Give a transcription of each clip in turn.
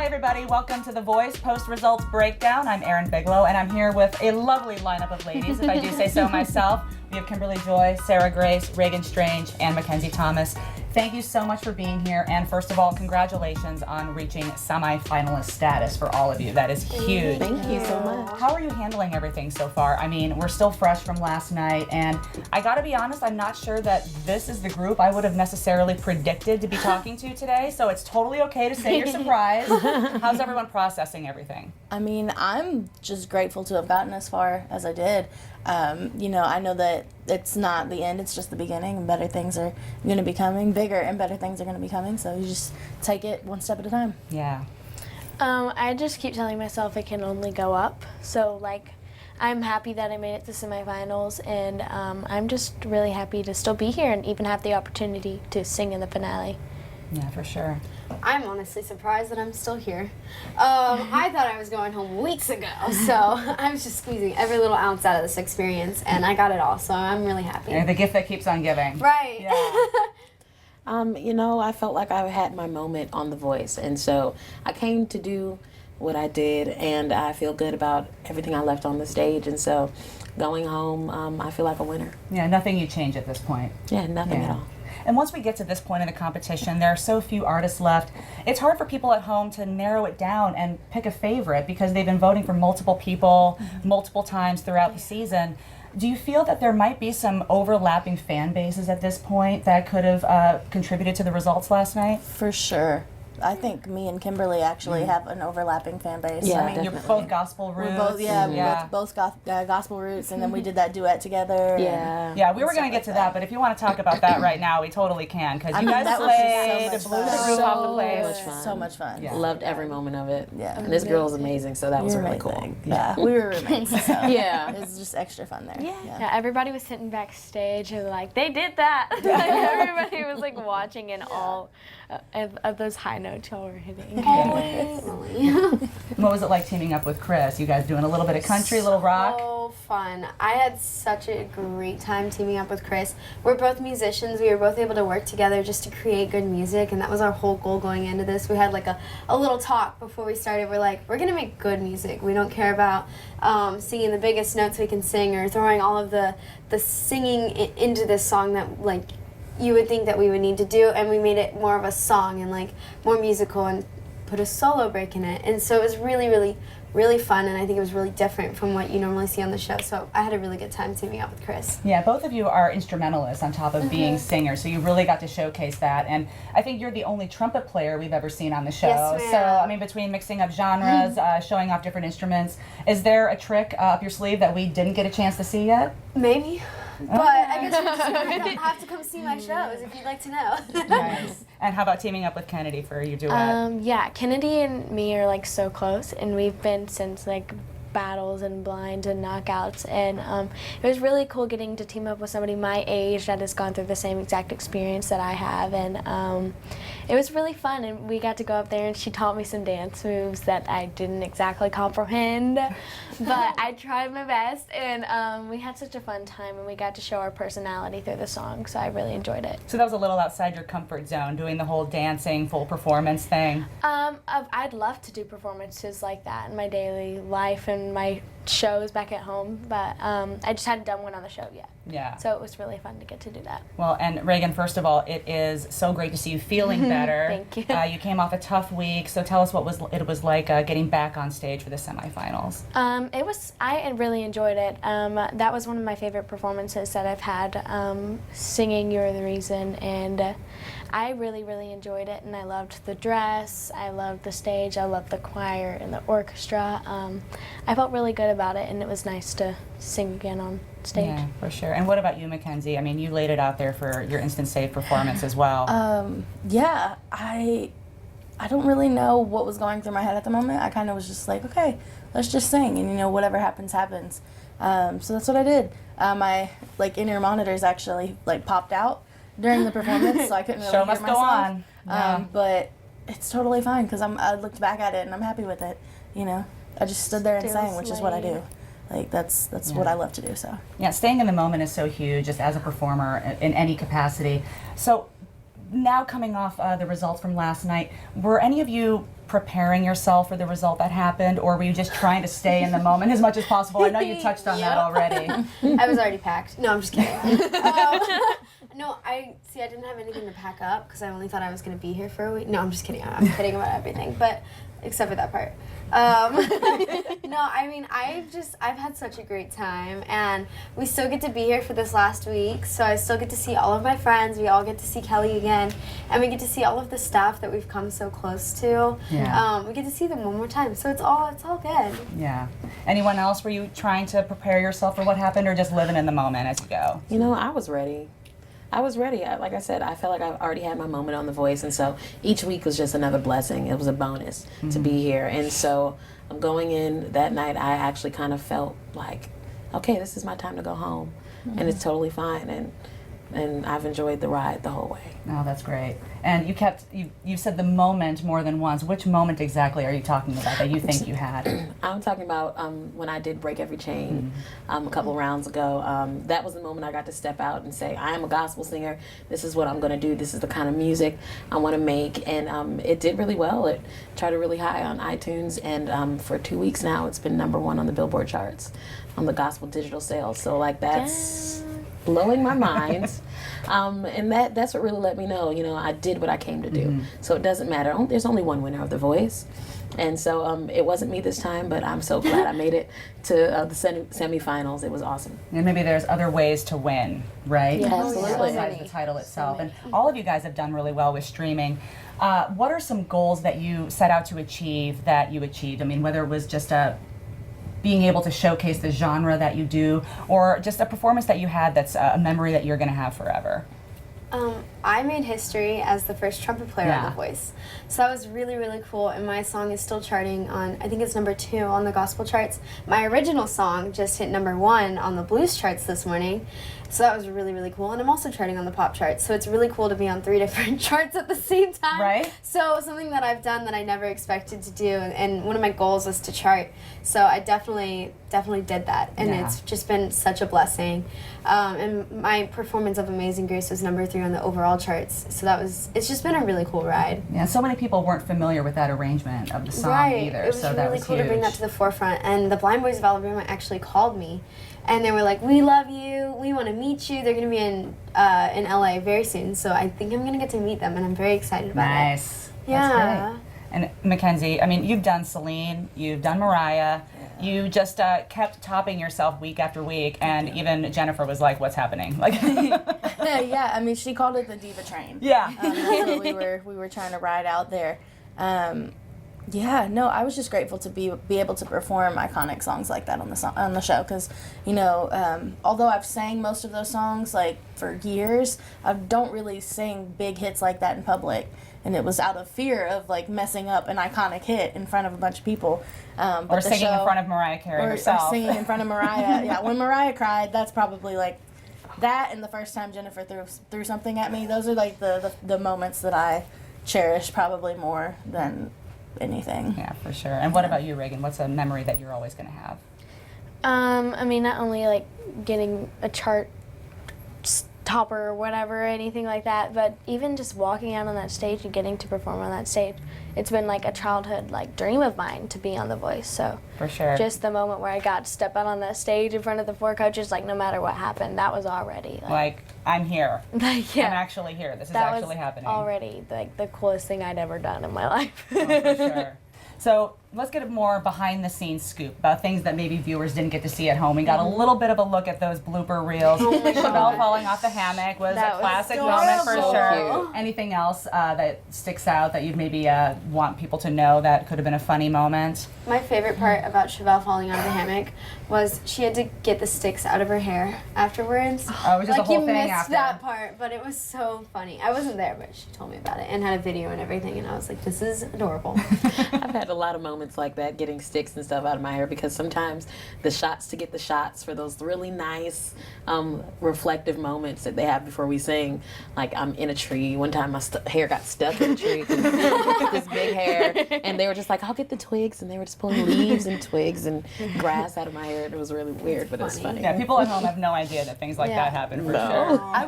everybody, welcome to The Voice Post-Results Breakdown. I'm Erin Bigelow, and I'm here with a lovely lineup of ladies, if I do say so myself. We have Kymberli Joye, Sarah Grace, Reagan Strange, and MaKenzie Thomas. Thank you so much for being here, and first of all, congratulations on reaching semifinalist status for all of you. That is huge. Thank you so much. How are you handling everything so far? I mean, we're still fresh from last night, and I gotta be honest, I'm not sure that this is the group I would have necessarily predicted to be talking to today, so it's totally okay to say you're surprised. How's everyone processing everything? I mean, I'm just grateful to have gotten as far as I did. I know that it's not the end, it's just the beginning, and better things are going to be coming, bigger and better things are going to be coming, so you just take it one step at a time. Yeah. I just keep telling myself it can only go up, so I'm happy that I made it to semifinals, and I'm just really happy to still be here and even have the opportunity to sing in the finale. Yeah, for sure. I'm honestly surprised that I'm still here. I thought I was going home weeks ago, so I was just squeezing every little ounce out of this experience, and I got it all, so I'm really happy. And the gift that keeps on giving. Right. Yeah. I felt like I had my moment on The Voice, and so I came to do what I did, and I feel good about everything I left on the stage, and so going home, I feel like a winner. Yeah, nothing you change at this point. Yeah, nothing at all. And once we get to this point in the competition, there are so few artists left. It's hard for people at home to narrow it down and pick a favorite because they've been voting for multiple people multiple times throughout the season. Do you feel that there might be some overlapping fan bases at this point that could have contributed to the results last night? For sure. I think me and Kymberli actually have an overlapping fan base. Yeah, I mean, You're both gospel roots. we're both gospel roots, and then we did that duet together. Yeah. Yeah, we were going to get to that, but if you want to talk about that right now, we totally can, because you guys that was played, just so blew much the fun. roof off the So place. much fun. So much fun. Yeah. Loved every moment of it. Yeah. And this girl is amazing, so that was We were really cool. amazing. Yeah, we were roommates, so Yeah. it was just extra fun there. Yeah, everybody was sitting backstage and they did that. Everybody was watching in all of those high notes y'all were hitting. What was it like teaming up with Chris? You guys doing a little bit of country, a little rock? So fun. I had such a great time teaming up with Chris. We're both musicians. We were both able to work together just to create good music, and that was our whole goal going into this. We had a little talk before we started. We're we're going to make good music. We don't care about singing the biggest notes we can sing or throwing all of the singing into this song that you would think that we would need to do, and we made it more of a song and more musical and put a solo break in it. And so it was really, really, really fun, and I think it was really different from what you normally see on the show. So I had a really good time teaming up with Chris. Yeah, both of you are instrumentalists on top of being singers, so you really got to showcase that. And I think you're the only trumpet player we've ever seen on the show. Yes, ma'am. So, I mean, between mixing up genres, showing off different instruments, is there a trick up your sleeve that we didn't get a chance to see yet? Maybe. But I guess you're just going to have to come see my shows if you'd like to know. Nice. And how about teaming up with Kennedy for your duet? Yeah, Kennedy and me are so close, and we've been since battles and blinds and knockouts, and it was really cool getting to team up with somebody my age that has gone through the same exact experience that I have, and it was really fun, and we got to go up there and she taught me some dance moves that I didn't exactly comprehend, but I tried my best, and we had such a fun time, and we got to show our personality through the song, so I really enjoyed it. So that was a little outside your comfort zone, doing the whole dancing, full performance thing. I'd love to do performances like that in my daily life and my shows back at home, but I just hadn't done one on the show yet. Yeah. So it was really fun to get to do that. Well, and Reagan, first of all, it is so great to see you feeling better. Thank you. You came off a tough week, so tell us what it was like getting back on stage for the semifinals. I really enjoyed it. That was one of my favorite performances that I've had, singing You're the Reason, and I really, really enjoyed it, and I loved the dress, I loved the stage, I loved the choir and the orchestra. I felt really good about it, and it was nice to sing again on stage. Yeah, for sure. And what about you, MaKenzie? I mean, you laid it out there for your instant save performance as well. Yeah, I don't really know what was going through my head at the moment. I kind of was just okay, let's just sing, and whatever happens, happens. So that's what I did. My inner monitors actually popped out during the performance, so I couldn't really Show hear must myself. go on. Yeah. But it's totally fine because I looked back at it and I'm happy with it. I just stood there and sang, which is what I do. That's what I love to do. So yeah, staying in the moment is so huge, just as a performer in any capacity. So now coming off the results from last night, were any of you preparing yourself for the result that happened, or were you just trying to stay in the moment as much as possible? I know you touched on that already. I was already packed. No, I'm just kidding. No, I didn't have anything to pack up because I only thought I was going to be here for a week. No, I'm just kidding. I'm kidding about everything, but except for that part. No, I mean, I've had such a great time, and we still get to be here for this last week, so I still get to see all of my friends. We all get to see Kelly again, and we get to see all of the staff that we've come so close to. Yeah. We get to see them one more time, so it's all good. Yeah. Anyone else, were you trying to prepare yourself for what happened, or just living in the moment as you go? You know, I was ready. Like I said, I felt like I've already had my moment on The Voice, and so each week was just another blessing. It was a bonus to be here. And so going in that night, I actually kind of felt like, okay, this is my time to go home. And it's totally fine. And I've enjoyed the ride the whole way. Oh, that's great. And you said the moment more than once. Which moment exactly are you talking about that you think you had? I'm talking about when I did Break Every Chain a couple rounds ago. That was the moment I got to step out and say, I am a gospel singer. This is what I'm going to do. This is the kind of music I want to make. And it did really well. It charted really high on iTunes. And for 2 weeks now, it's been #1 on the Billboard charts on the gospel digital sales. So, like, that's blowing my mind. And that's what really let me know, I did what I came to do. So it doesn't matter. There's only one winner of The Voice. And so it wasn't me this time, but I'm so glad I made it to the semifinals. It was awesome. And maybe there's other ways to win, right? Yeah, absolutely. Besides the title itself. And all of you guys have done really well with streaming. What are some goals that you set out to achieve that you achieved? I mean, whether it was just being able to showcase the genre that you do, or just a performance that you had that's a memory that you're going to have forever? I made history as the first trumpet player on Yeah. The Voice. So that was really, really cool, and my song is still charting on, I think it's #2 on the gospel charts. My original song just hit #1 on the blues charts this morning. So that was really, really cool. And I'm also charting on the pop charts. So it's really cool to be on 3 different charts at the same time. Right. So something that I've done that I never expected to do. And one of my goals was to chart. So I definitely did that. And Yeah. it's just been such a blessing. And my performance of Amazing Grace was #3 on the overall charts. So it's just been a really cool ride. Yeah, so many people weren't familiar with that arrangement of the song either. It was so that really was cool huge. to bring that to the forefront. And the Blind Boys of Alabama actually called me, and they were like, "We love you. We want to meet you." They're going to be in LA very soon, so I think I'm going to get to meet them, and I'm very excited about it. Nice. Yeah. That's great. And MaKenzie, I mean, you've done Celine, you've done Mariah. You just kept topping yourself week after week, and even Jennifer was like, "What's happening?" Like, Yeah, I mean, she called it the diva train. yeah. That's what we were trying to ride out there. Yeah, no, I was just grateful to be able to perform iconic songs like that on the show, because although I've sang most of those songs like for years, I don't really sing big hits like that in public, and it was out of fear of like messing up an iconic hit in front of a bunch of people. But Or singing in front of Mariah Carey herself. Or singing in front of Mariah. Yeah, when Mariah cried, that's probably like that, and the first time Jennifer threw something at me. Those are like the moments that I cherish probably more than anything. Yeah, for sure. And what about you, Reagan? What's a memory that you're always going to have? I mean, not only like getting a chart topper or whatever, or anything like that, but even just walking out on that stage and getting to perform on that stage. It's been like a childhood like dream of mine to be on The Voice. So For sure. just the moment where I got to step out on that stage in front of the 4 coaches, like no matter what happened, that was already like, I'm here. like yeah, I'm actually here. This is that actually was happening. already like the coolest thing I'd ever done in my life. Oh, for sure. So let's get a more behind the scenes scoop about things that maybe viewers didn't get to see at home. We got a little bit of a look at those blooper reels. Chevelle falling off the hammock was That a was classic moment for adorable. sure. Cute. Anything else that sticks out that you maybe want people to know that could have been a funny moment? My favorite part about Chevelle falling out of the hammock was she had to get the sticks out of her hair afterwards. Oh, it was just like a whole you thing missed after. that part, but it was so funny. I wasn't there, but she told me about it and had a video and everything, and I was like, this is adorable. I've had a lot of moments like that, getting sticks and stuff out of my hair, because sometimes to get the shots for those really nice reflective moments that they have before we sing, like I'm in a tree. One time my hair got stuck in a tree, this big hair, and they were just like, I'll get the twigs, and they were just pulling leaves and twigs and grass out of my hair. It was really weird, but it was funny. Yeah, people at home have no idea that things like that happen for sure. I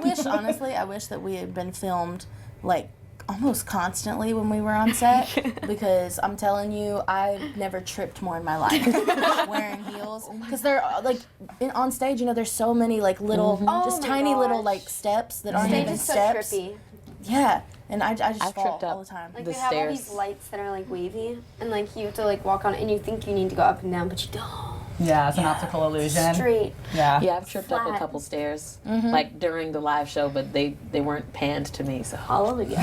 wish that we had been filmed like almost constantly when we were on set because I'm telling you, I never tripped more in my life wearing heels because they're like on stage. You know, there's so many like little, just tiny little like steps that aren't Stage even is so steps. trippy. Yeah, and I just I've fall tripped up. all the time. Like The they have all stairs. these lights that are like wavy, and like you have to like walk on it, and you think you need to go up and down, but you don't. Yeah, it's an optical illusion. Straight. Yeah. Yeah, I've tripped up a Flat. couple stairs, like during the live show, but they weren't panned to me. So Hallelujah.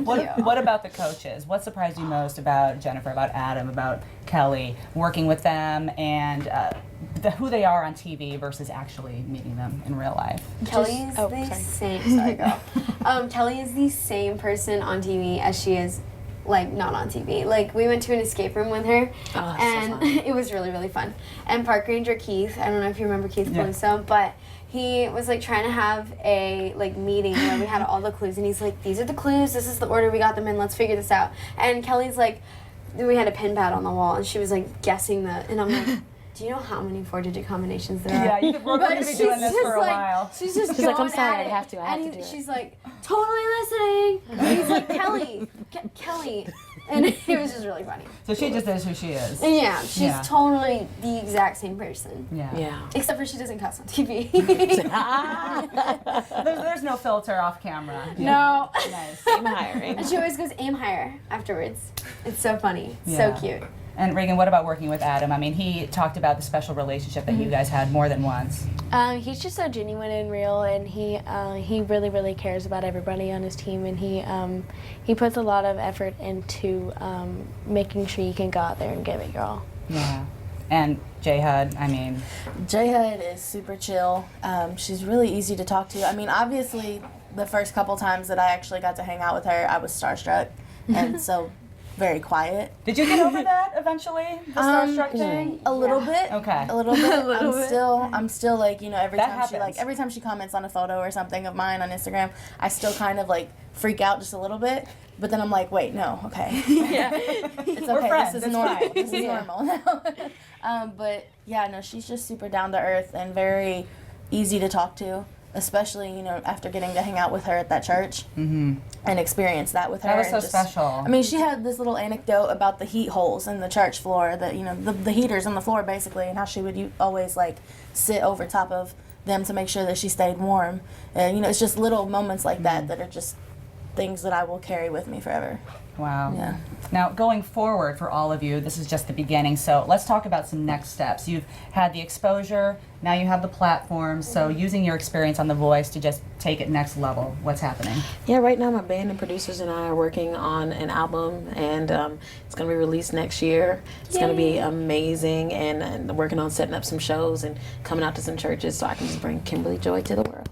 What about the coaches? What surprised you most about Jennifer, about Adam, about Kelly, working with them, and who they are on TV versus actually meeting them in real life? Kelly's oh, the sorry. same. Sorry, girl. Kelly is the same person on TV as she is, like, not on TV. Like, we went to an escape room with her, that's so and fun. it was really, really fun. And Park Ranger Keith, I don't know if you remember Keith Yeah. Caluso, but he was like trying to have a like meeting where we had all the clues, and he's like, "These are the clues. This is the order we got them in. Let's figure this out." And Kelly's like, we had a pin pad on the wall, and she was like guessing and I'm like, "Do you know how many 4-digit combinations there are?" Yeah, we're going to be She's doing this just for a like- while. She's just She's like, going "I'm sorry, at I have to and do it." she's like, "Totally listening." And he's like, "Kelly, Kelly," and it was just really funny. So she just is who she is. And yeah, she's Yeah. totally the exact same person. Yeah. yeah. Except for she doesn't cuss on TV. There's no filter off camera. No. Nice. I'm hiring. And she always goes aim higher afterwards. It's so funny. Yeah. So cute. And Reagan, what about working with Adam? I mean, he talked about the special relationship that you guys had more than once. He's just so genuine and real, and he really, really cares about everybody on his team, and he puts a lot of effort into making sure you can go out there and give it your all. Yeah. And J-Hud, I mean, J-Hud is super chill. She's really easy to talk to. I mean, obviously, the first couple times that I actually got to hang out with her, I was starstruck, and so very quiet. did you get over that eventually? The starstruck thing? A little bit. Okay. A little bit. I'm still like, you know, every That time she comments on a photo or something of mine on Instagram, I still kind of like freak out just a little bit. But then I'm like, wait, no, okay. It's okay. friends, This is it's normal. fine. This is normal now. But yeah, no, she's just super down to earth and very easy to talk to. Especially, you know, after getting to hang out with her at that church and experience that with her. That was so and just- special. I mean, she had this little anecdote about the heat holes in the church floor, that, you know, the heaters on the floor basically, and how she would always like sit over top of them to make sure that she stayed warm. And, you know, it's just little moments like that that are just things that I will carry with me forever. Wow. Yeah. Now, going forward for all of you, this is just the beginning, so let's talk about some next steps. You've had the exposure, now you have the platform, so using your experience on The Voice to just take it next level. What's happening? Yeah, right now my band and producers and I are working on an album, and it's going to be released next year. It's going to be amazing, and working on setting up some shows and coming out to some churches so I can just bring Kymberli Joye to the world.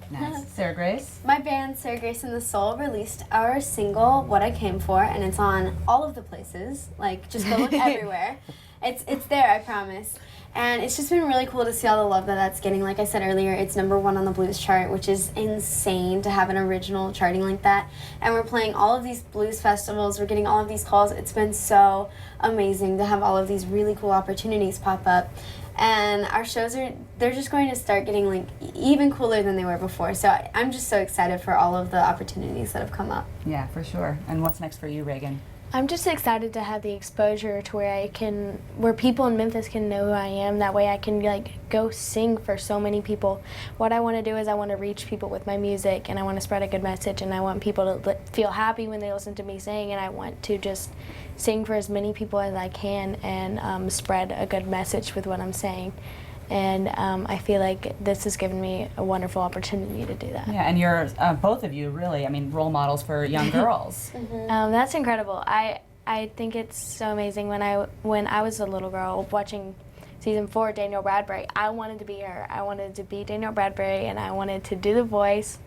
Nice. Sarah Grace? My band, Sarah Grace and the Soul, released our single, What I Came For, and it's on all of the places. Like, just go look everywhere. It's there, I promise. And it's just been really cool to see all the love that that's getting. Like I said earlier, it's #1 on the blues chart, which is insane to have an original charting like that. And we're playing all of these blues festivals. We're getting all of these calls. It's been so amazing to have all of these really cool opportunities pop up. And our shows they're just going to start getting like even cooler than they were before. So I'm just so excited for all of the opportunities that have come up. Yeah, for sure. And what's next for you, Reagan? I'm just excited to have the exposure to where people in Memphis can know who I am. That way I can like go sing for so many people. What I want to do is I want to reach people with my music, and I want to spread a good message, and I want people to feel happy when they listen to me sing, and I want to just sing for as many people as I can and spread a good message with what I'm saying. And I feel like this has given me a wonderful opportunity to do that. Yeah, and you're, both of you, really, I mean, role models for young girls. That's incredible. I think it's so amazing. When I was a little girl watching season 4 Danielle Bradbury, I wanted to be her. I wanted to be Danielle Bradbury, and I wanted to do The Voice.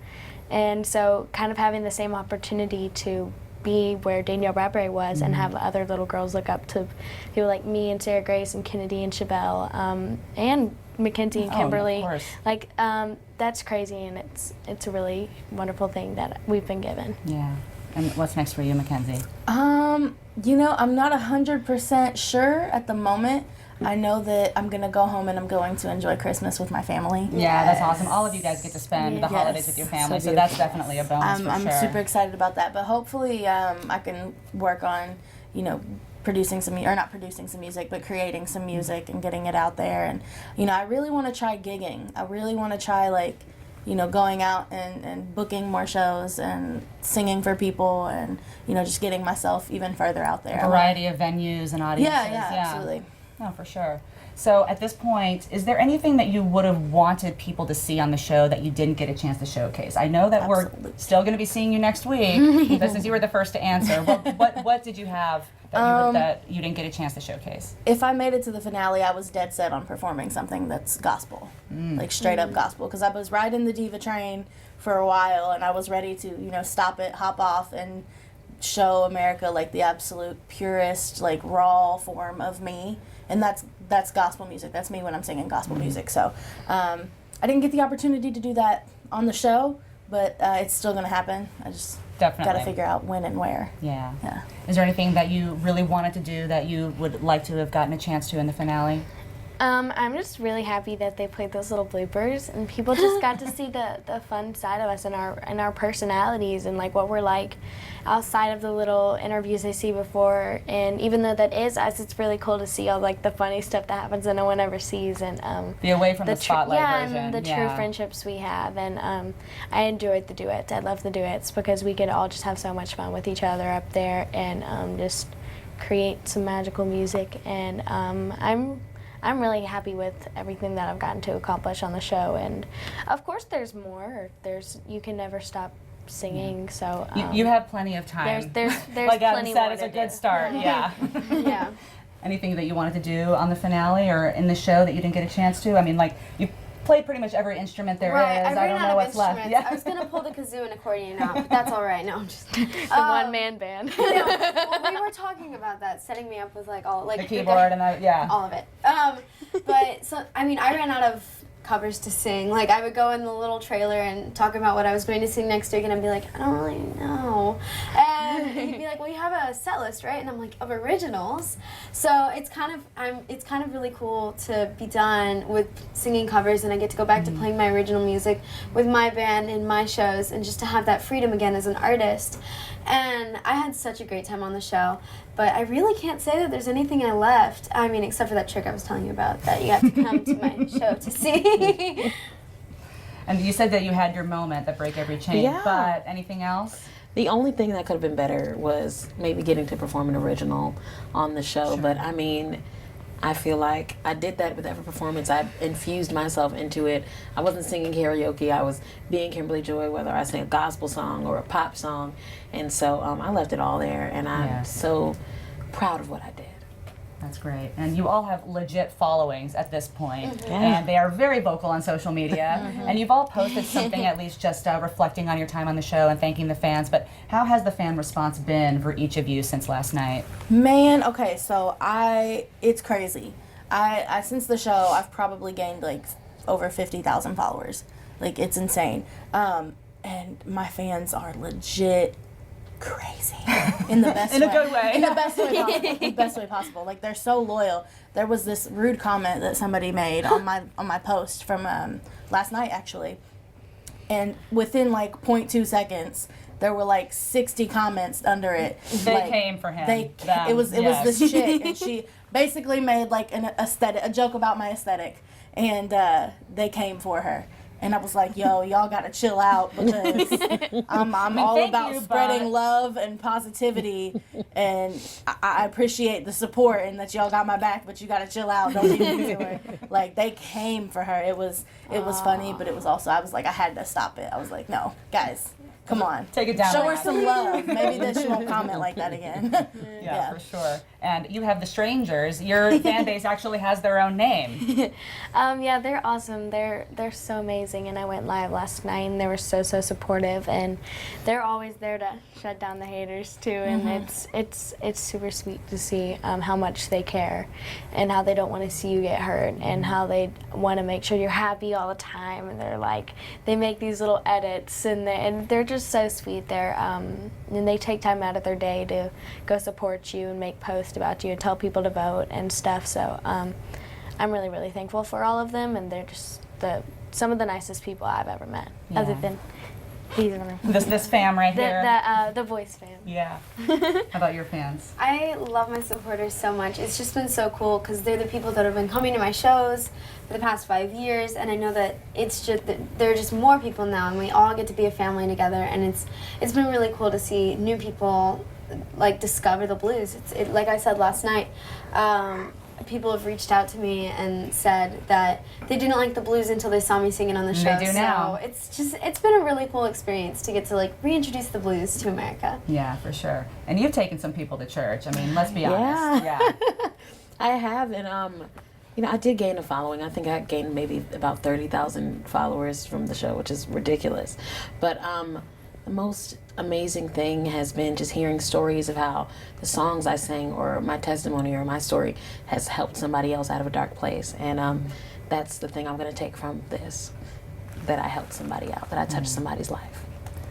And so kind of having the same opportunity to be where Danielle Bradbury was and have other little girls look up to people like me and Sarah Grace and Kennedy and Chevelle and MaKenzie and Kymberli. Of course. Like, that's crazy, and it's a really wonderful thing that we've been given. Yeah. And what's next for you, MaKenzie? You know, I'm not 100% sure at the moment. I know that I'm going to go home and I'm going to enjoy Christmas with my family. Yeah, that's awesome. All of you guys get to spend the holidays with your family, so that's definitely a bonus for I'm sure. super excited about that, but hopefully I can work on, you know, producing some, or not producing some music, but creating some music and getting it out there. And, you know, I really want to try gigging. I really want to try, like, you know, going out and booking more shows and singing for people and, you know, just getting myself even further out there. A variety of venues and audiences. Yeah, absolutely. No, for sure. So at this point, is there anything that you would have wanted people to see on the show that you didn't get a chance to showcase? I know that we're still going to be seeing you next week, but since you were the first to answer, what did you have that you didn't get a chance to showcase? If I made it to the finale, I was dead set on performing something that's gospel, like straight up gospel, because I was riding the diva train for a while, and I was ready to, you know, stop it, hop off, and show America like the absolute purest, like raw form of me, and that's gospel music. That's me when I'm singing gospel music. So I didn't get the opportunity to do that on the show, but it's still gonna happen. I just got to figure out when and where. Yeah. Yeah. Is there anything that you really wanted to do that you would like to have gotten a chance to in the finale? I'm just really happy that they played those little bloopers and people just got to see the fun side of us and our personalities and like what we're like outside of the little interviews they see before. And even though that is us, it's really cool to see all like the funny stuff that happens that no one ever sees and be away from the spotlight version. And the true friendships we have. And I enjoyed the duets. I love the duets because we could all just have so much fun with each other up there and just create some magical music. And I'm really happy with everything that I've gotten to accomplish on the show, and of course there's more. You can never stop singing, so you have plenty of time. There's like Adam plenty said, more it's to a good do. start. Yeah. Yeah. Anything that you wanted to do on the finale or in the show that you didn't get a chance to? I mean, like you played pretty much every instrument there is. I ran don't out know of what's left. instruments. Yeah. I was gonna pull the kazoo and accordion out, but that's all right. No, I'm just The one-man band. well, we were talking about that, setting me up with like all like The keyboard and all of it. But so I mean, I ran out of covers to sing. Like I would go in the little trailer and talk about what I was going to sing next week, and I'd be like, I don't really know. And he'd be like, well, you have a set list, right? And I'm like, of originals. So it's kind of really cool to be done with singing covers, and I get to go back to playing my original music with my band in my shows, and just to have that freedom again as an artist. And I had such a great time on the show, but I really can't say that there's anything I left. I mean, except for that trick I was telling you about that you have to come to my show to see. And you said that you had your moment, that break every chain. Yeah. But anything else? The only thing that could have been better was maybe getting to perform an original on the show. But I mean, I feel like I did that with every performance. I infused myself into it. I wasn't singing karaoke. I was being Kymberli Joye, whether I sang a gospel song or a pop song. And so I left it all there, and I'm so proud of what I did. That's great. And you all have legit followings at this point, and they are very vocal on social media. And you've all posted something at least just reflecting on your time on the show and thanking the fans. But how has the fan response been for each of you since last night? Man, okay, so it's crazy. I since the show, I've probably gained like over 50,000 followers. Like, it's insane. And my fans are legit crazy in the best In a good way. In the best way possible. The best way possible. Like, they're so loyal. There was this rude comment that somebody made on my post from last night, actually. And within like 0.2 seconds, there were like 60 comments under it. They like, came for him. It was this chick, and she basically made like a joke about my aesthetic, and they came for her. And I was like, yo, y'all gotta chill out, because I'm all about spreading love and positivity, and I appreciate the support and that y'all got my back, but you gotta chill out, don't be mean to her. Like, they came for her. It was funny, but it was also, I was like, I had to stop it. I was like, no, guys, come on. Take it down. Show her some love. Maybe then she won't comment like that again. Yeah, for sure. And you have the Strangers. Your fan base actually has their own name. Yeah, they're awesome. They're so amazing, and I went live last night, and they were so supportive, and they're always there to shut down the haters too. And it's super sweet to see how much they care, and how they don't want to see you get hurt, and how they want to make sure you're happy all the time. And they're like, they make these little edits, and they're just just so sweet. And they take time out of their day to go support you and make posts about you and tell people to vote and stuff. So I'm really, really thankful for all of them, and they're just some of the nicest people I've ever met, other than these women. This fam right here. The Voice fam. Yeah. How about your fans? I love my supporters so much. It's just been so cool because they're the people that have been coming to my shows for the past 5 years, and I know that it's just that there are just more people now, and we all get to be a family together, and it's been really cool to see new people like discover the blues. Like I said last night. People have reached out to me and said that they didn't like the blues until they saw me singing on the show. They do now. So it's been a really cool experience to get to like reintroduce the blues to America. Yeah, for sure. And you've taken some people to church. I mean, let's be honest. Yeah. I have, and I did gain a following. I think I gained maybe about 30,000 followers from the show, which is ridiculous. But the most amazing thing has been just hearing stories of how the songs I sang or my testimony or my story has helped somebody else out of a dark place. And that's the thing I'm going to take from this, that I helped somebody out, that I touched somebody's life.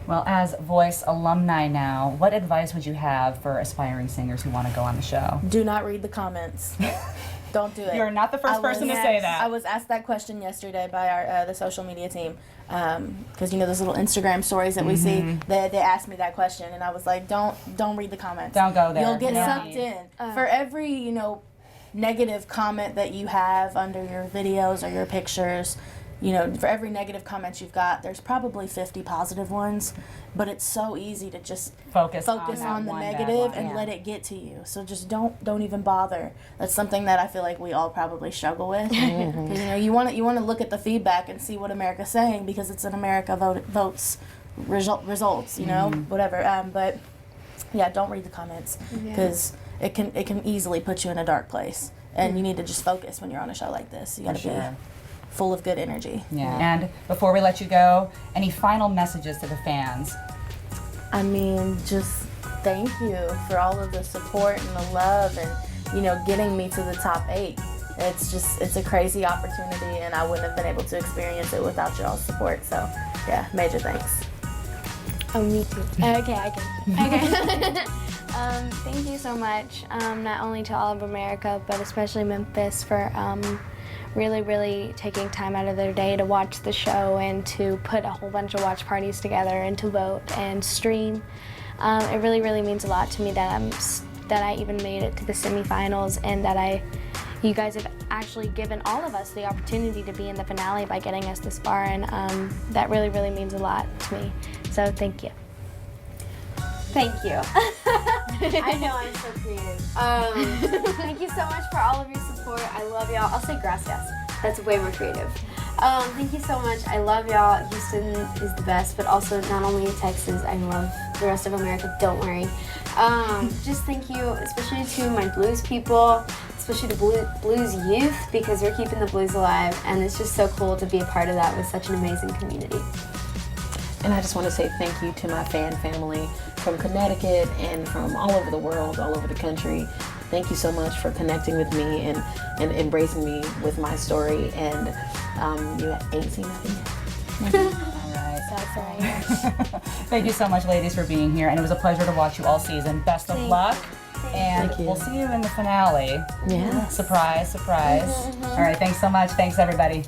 Well, as Voice alumni now, what advice would you have for aspiring singers who want to go on the show? Do not read the comments. Don't do it. You're not the first person to say that. I was asked that question yesterday by our the social media team, because those little Instagram stories that we see. They asked me that question, and I was like, don't read the comments. Don't go there. You'll get sucked in. For every negative comment that you have under your videos or your pictures, for every negative comment you've got, there's probably 50 positive ones, but it's so easy to just focus on the negative and let it get to you. So just don't even bother. That's something that I feel like we all probably struggle with. Because you want to look at the feedback and see what America's saying, because it's an America votes results. Whatever. But yeah, don't read the comments, because it can easily put you in a dark place, and you need to just focus when you're on a show like this. You got to be full of good energy. Yeah. And before we let you go, any final messages to the fans? I mean, just thank you for all of the support and the love, and getting me to the top 8. It's a crazy opportunity, and I wouldn't have been able to experience it without y'all's support. So yeah, major thanks. Oh, me too. Okay, I can. Okay. Thank you so much, not only to all of America, but especially Memphis for really, really taking time out of their day to watch the show and to put a whole bunch of watch parties together and to vote and stream. It really, really means a lot to me that I even made it to the semifinals, and that you guys have actually given all of us the opportunity to be in the finale by getting us this far, and that really, really means a lot to me. So thank you. Thank you. I know I'm so creative. Thank you so much for all of your support. I love y'all. I'll say gracias. That's way more creative. Thank you so much. I love y'all. Houston is the best, but also not only in Texas, I love the rest of America. Don't worry. Just thank you, especially to my blues people, especially the blues youth, because we're keeping the blues alive, and it's just so cool to be a part of that with such an amazing community. And I just want to say thank you to my fan family from Connecticut and from all over the world, all over the country. Thank you so much for connecting with me and embracing me with my story. And you ain't seen nothing yet. All right. That's right. Thank you so much, ladies, for being here. And it was a pleasure to watch you all season. Best of luck. And Thank you. We'll see you in the finale. Yeah. Surprise, surprise. All right, thanks so much. Thanks, everybody.